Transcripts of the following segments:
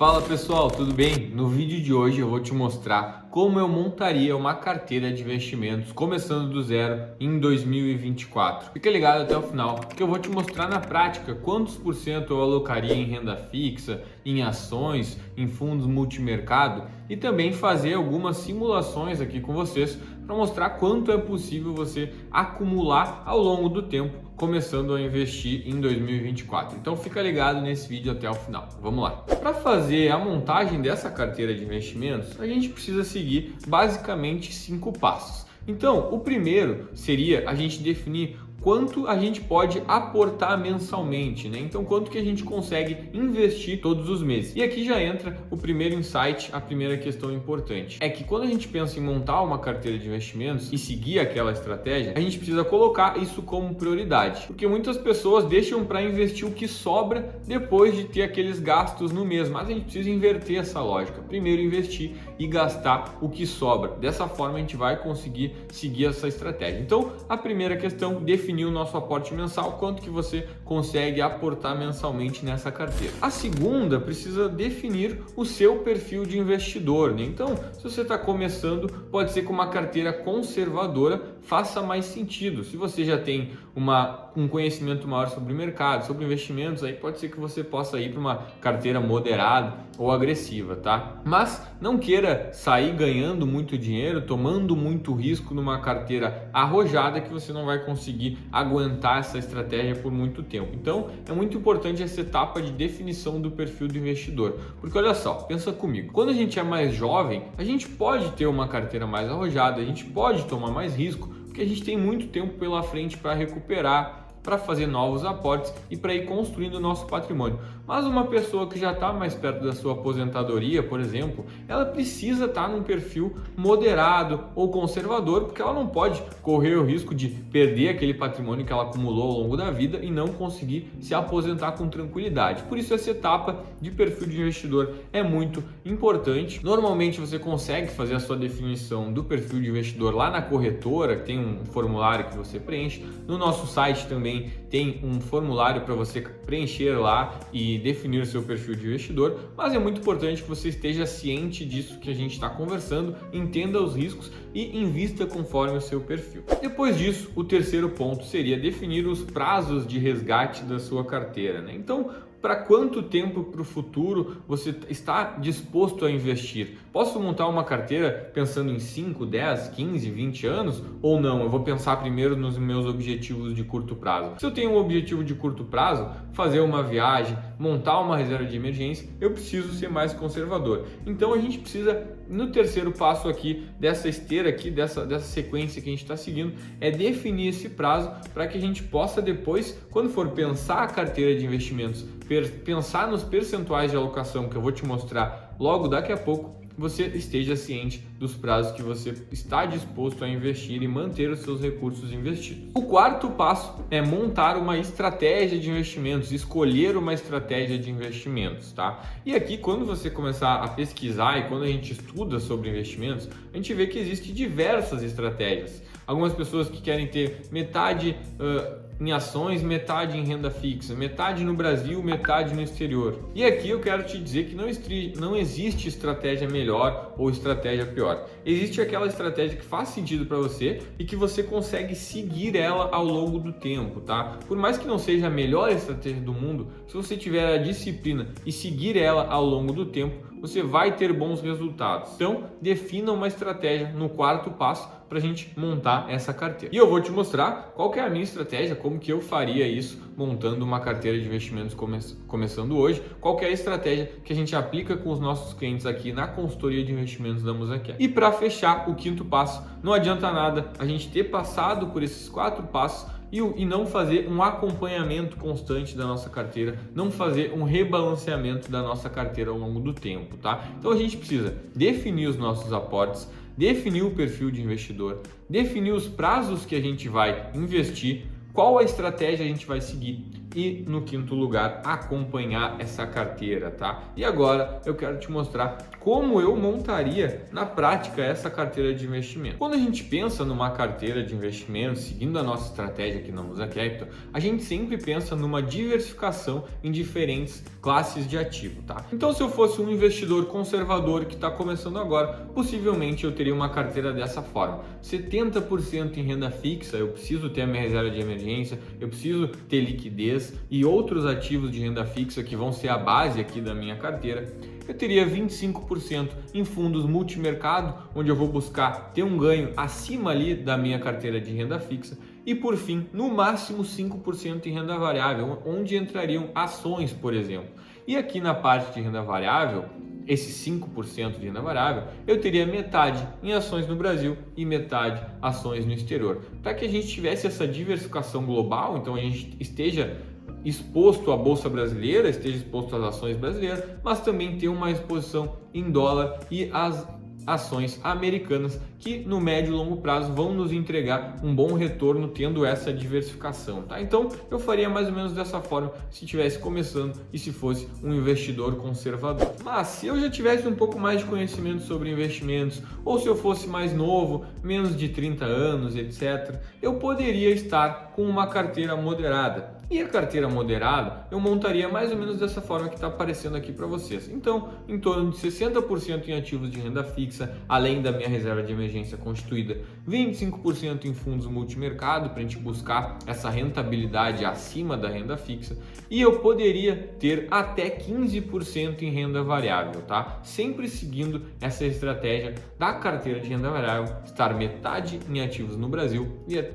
Fala pessoal, tudo bem? No vídeo de hoje eu vou te mostrar como eu montaria uma carteira de investimentos começando do zero em 2024. Fica ligado até o final, que eu vou te mostrar na prática quantos por cento eu alocaria em renda fixa, em ações, em fundos multimercado e também fazer algumas simulações aqui com vocês para mostrar quanto é possível você acumular ao longo do tempo começando a investir em 2024. Então fica ligado nesse vídeo até o final. Vamos lá. Para fazer a montagem dessa carteira de investimentos, a gente precisa seguir basicamente 5 passos. Então, o primeiro seria a gente definir quanto a gente pode aportar mensalmente, né? Então, quanto que a gente consegue investir todos os meses. E aqui já entra o primeiro insight, a primeira questão importante. É que quando a gente pensa em montar uma carteira de investimentos e seguir aquela estratégia, a gente precisa colocar isso como prioridade. Porque muitas pessoas deixam para investir o que sobra depois de ter aqueles gastos no mês. Mas a gente precisa inverter essa lógica. Primeiro investir e gastar o que sobra. Dessa forma a gente vai conseguir seguir essa estratégia. Então, a primeira questão, definir o nosso aporte mensal, quanto que você consegue aportar mensalmente nessa carteira. A segunda, precisa definir o seu perfil de investidor, né? Então, se você está começando, pode ser que uma carteira conservadora faça mais sentido. Se você já tem um conhecimento maior sobre o mercado, sobre investimentos, aí pode ser que você possa ir para uma carteira moderada ou agressiva, tá? Mas não queira sair ganhando muito dinheiro, tomando muito risco numa carteira arrojada que você não vai conseguir aguentar essa estratégia por muito tempo. Então, é muito importante essa etapa de definição do perfil do investidor. Porque olha só, pensa comigo, quando a gente é mais jovem, a gente pode ter uma carteira mais arrojada, a gente pode tomar mais risco, porque a gente tem muito tempo pela frente para recuperar, para fazer novos aportes e para ir construindo o nosso patrimônio. Mas uma pessoa que já está mais perto da sua aposentadoria, por exemplo, ela precisa estar num perfil moderado ou conservador, porque ela não pode correr o risco de perder aquele patrimônio que ela acumulou ao longo da vida e não conseguir se aposentar com tranquilidade. Por isso essa etapa de perfil de investidor é muito importante. Normalmente você consegue fazer a sua definição do perfil de investidor lá na corretora, tem um formulário que você preenche. No nosso site também tem um formulário para você preencher lá e definir o seu perfil de investidor, mas é muito importante que você esteja ciente disso que a gente está conversando, entenda os riscos e invista conforme o seu perfil. Depois disso, o terceiro ponto seria definir os prazos de resgate da sua carteira, né? Então, para quanto tempo para o futuro você está disposto a investir? Posso montar uma carteira pensando em 5, 10, 15, 20 anos ou não? Eu vou pensar primeiro nos meus objetivos de curto prazo. Se eu tenho um objetivo de curto prazo, fazer uma viagem, montar uma reserva de emergência, eu preciso ser mais conservador. Então a gente precisa, no terceiro passo aqui, dessa esteira aqui, dessa sequência que a gente está seguindo, é definir esse prazo para que a gente possa depois, quando for pensar a carteira de investimentos, pensar nos percentuais de alocação que eu vou te mostrar logo daqui a pouco, você esteja ciente dos prazos que você está disposto a investir e manter os seus recursos investidos. O quarto passo é montar uma estratégia de investimentos, escolher uma estratégia de investimentos, tá? E aqui, quando você começar a pesquisar e quando a gente estuda sobre investimentos, a gente vê que existem diversas estratégias. Algumas pessoas que querem ter metade em ações, metade em renda fixa, metade no Brasil, metade no exterior. E aqui eu quero te dizer que não existe estratégia melhor ou estratégia pior. Existe aquela estratégia que faz sentido para você e que você consegue seguir ela ao longo do tempo, tá? Por mais que não seja a melhor estratégia do mundo, se você tiver a disciplina e seguir ela ao longo do tempo, você vai ter bons resultados. Então, defina uma estratégia no quarto passo para a gente montar essa carteira. E eu vou te mostrar qual que é a minha estratégia, como que eu faria isso montando uma carteira de investimentos começando hoje, qual que é a estratégia que a gente aplica com os nossos clientes aqui na consultoria de investimentos da Musaqui. E para fechar o quinto passo, não adianta nada a gente ter passado por esses 4 passos e não fazer um acompanhamento constante da nossa carteira, não fazer um rebalanceamento da nossa carteira ao longo do tempo, tá? Então a gente precisa definir os nossos aportes, definir o perfil de investidor, definir os prazos que a gente vai investir, qual a estratégia a gente vai seguir, e no quinto lugar, acompanhar essa carteira, tá? E agora eu quero te mostrar como eu montaria na prática essa carteira de investimento. Quando a gente pensa numa carteira de investimento, seguindo a nossa estratégia aqui na Musa Capital, a gente sempre pensa numa diversificação em diferentes classes de ativo, tá? Então, se eu fosse um investidor conservador que está começando agora, possivelmente eu teria uma carteira dessa forma: 70% em renda fixa. Eu preciso ter a minha reserva de emergência, eu preciso ter liquidez e outros ativos de renda fixa que vão ser a base aqui da minha carteira. Eu teria 25% em fundos multimercado, onde eu vou buscar ter um ganho acima ali da minha carteira de renda fixa. E por fim, no máximo 5% em renda variável, onde entrariam ações, por exemplo. E aqui na parte de renda variável, esses 5% de renda variável, eu teria metade em ações no Brasil e metade ações no exterior. Para que a gente tivesse essa diversificação global, então a gente esteja exposto à Bolsa Brasileira, esteja exposto às ações brasileiras, mas também ter uma exposição em dólar e às ações americanas, que no médio e longo prazo vão nos entregar um bom retorno tendo essa diversificação, tá? Então eu faria mais ou menos dessa forma se estivesse começando e se fosse um investidor conservador. Mas se eu já tivesse um pouco mais de conhecimento sobre investimentos, ou se eu fosse mais novo, menos de 30 anos, etc., eu poderia estar com uma carteira moderada. E a carteira moderada eu montaria mais ou menos dessa forma que está aparecendo aqui para vocês. Então, em torno de 60% em ativos de renda fixa, além da minha reserva de emergência constituída, 25% em fundos multimercado, para a gente buscar essa rentabilidade acima da renda fixa, e eu poderia ter até 15% em renda variável, tá? Sempre seguindo essa estratégia da carteira de renda variável, estar metade em ativos no Brasil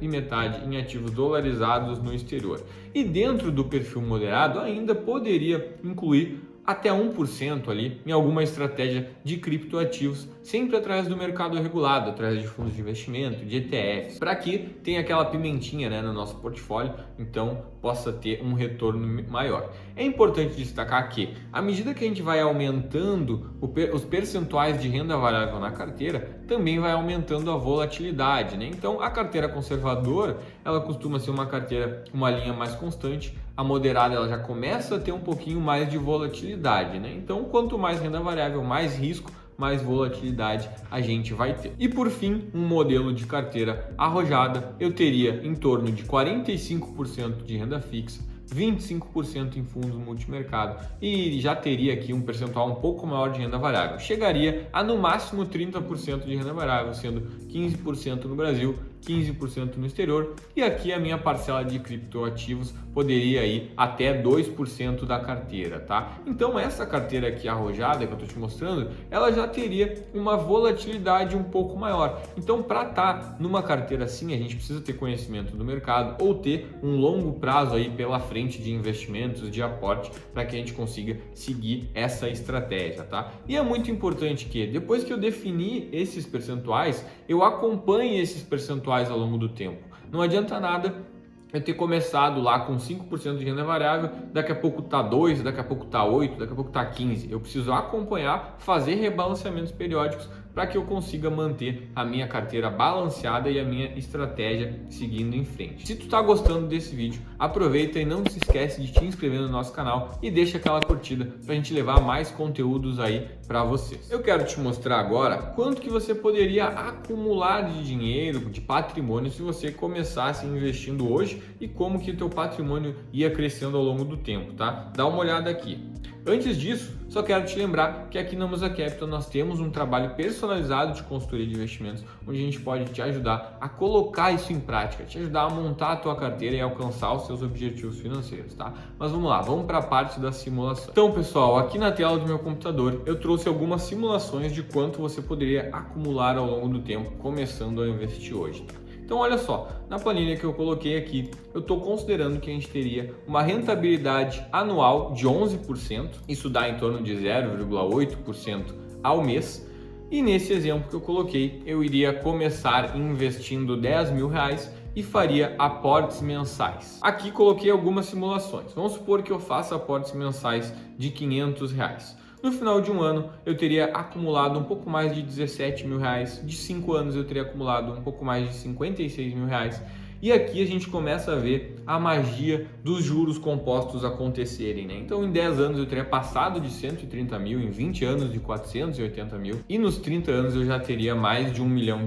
e metade em ativos dolarizados no exterior. E dentro do perfil moderado ainda poderia incluir até 1% ali em alguma estratégia de criptoativos, sempre através do mercado regulado, através de fundos de investimento, de ETFs, para que tenha aquela pimentinha, né, no nosso portfólio, então possa ter um retorno maior. É importante destacar que, à medida que a gente vai aumentando os percentuais de renda variável na carteira, também vai aumentando a volatilidade, né? Então, a carteira conservadora, ela costuma ser uma carteira, uma linha mais constante. A moderada, ela já começa a ter um pouquinho mais de volatilidade, né? Então, quanto mais renda variável, mais risco, mais volatilidade a gente vai ter. E por fim, um modelo de carteira arrojada, eu teria em torno de 45% de renda fixa, 25% em fundos multimercado e já teria aqui um percentual um pouco maior de renda variável. Chegaria a no máximo 30% de renda variável, sendo 15% no Brasil, 15% no exterior, e aqui a minha parcela de criptoativos poderia ir até 2% da carteira, tá? Então essa carteira aqui arrojada que eu estou te mostrando, ela já teria uma volatilidade um pouco maior. Então, para estar numa carteira assim, a gente precisa ter conhecimento do mercado ou ter um longo prazo aí pela frente de investimentos, de aporte, para que a gente consiga seguir essa estratégia, tá? E é muito importante que depois que eu definir esses percentuais, eu acompanhe esses percentuais ao longo do tempo. Não adianta nada eu ter começado lá com 5% de renda variável, daqui a pouco tá 2, daqui a pouco tá 8, daqui a pouco tá 15. Eu preciso acompanhar, fazer rebalanceamentos periódicos para que eu consiga manter a minha carteira balanceada e a minha estratégia seguindo em frente. Se tu tá gostando desse vídeo, aproveita e não se esquece de te inscrever no nosso canal e deixa aquela curtida para a gente levar mais conteúdos aí para vocês. Eu quero te mostrar agora quanto que você poderia acumular de dinheiro, de patrimônio, se você começasse investindo hoje e como que o teu patrimônio ia crescendo ao longo do tempo, tá? Dá uma olhada aqui. Antes disso, só quero te lembrar que aqui na Musa Capital nós temos um trabalho personalizado de consultoria de investimentos, onde a gente pode te ajudar a colocar isso em prática, te ajudar a montar a tua carteira e alcançar os seus objetivos financeiros, tá? Mas vamos lá, vamos para a parte da simulação. Então, pessoal, aqui na tela do meu computador eu trouxe algumas simulações de quanto você poderia acumular ao longo do tempo, começando a investir hoje, tá? Então, olha só, na planilha que eu coloquei aqui, eu estou considerando que a gente teria uma rentabilidade anual de 11%, isso dá em torno de 0,8% ao mês, e nesse exemplo que eu coloquei, eu iria começar investindo R$10.000 e faria aportes mensais. Aqui coloquei algumas simulações, vamos supor que eu faça aportes mensais de R$500. No final de um ano, eu teria acumulado um pouco mais de R$17.000. De 5 anos, eu teria acumulado um pouco mais de R$56.000. E aqui a gente começa a ver a magia dos juros compostos acontecerem, né? Então em 10 anos eu teria passado de 130 mil, em 20 anos de 480 mil e nos 30 anos eu já teria mais de R$1 milhão.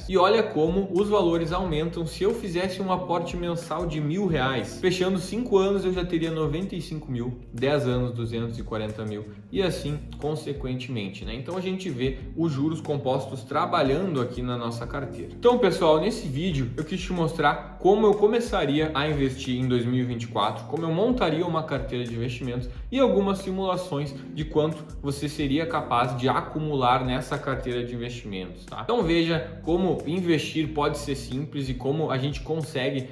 E olha como os valores aumentam se eu fizesse um aporte mensal de R$1.000. Fechando 5 anos eu já teria 95 mil, 10 anos 240 mil e assim consequentemente, né? Então a gente vê os juros compostos trabalhando aqui na nossa carteira. Então pessoal, nesse vídeo eu quis te mostrar como eu começaria a investir em 2024, como eu montaria uma carteira de investimentos e algumas simulações de quanto você seria capaz de acumular nessa carteira de investimentos, tá? Então veja como investir pode ser simples e como a gente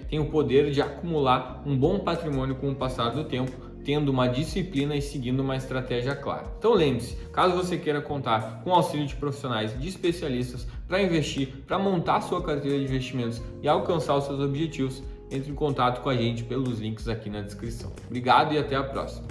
tem o poder de acumular um bom patrimônio com o passar do tempo, tendo uma disciplina e seguindo uma estratégia clara. Então lembre-se, caso você queira contar com o auxílio de profissionais, de especialistas para investir, para montar sua carteira de investimentos e alcançar os seus objetivos, entre em contato com a gente pelos links aqui na descrição. Obrigado e até a próxima.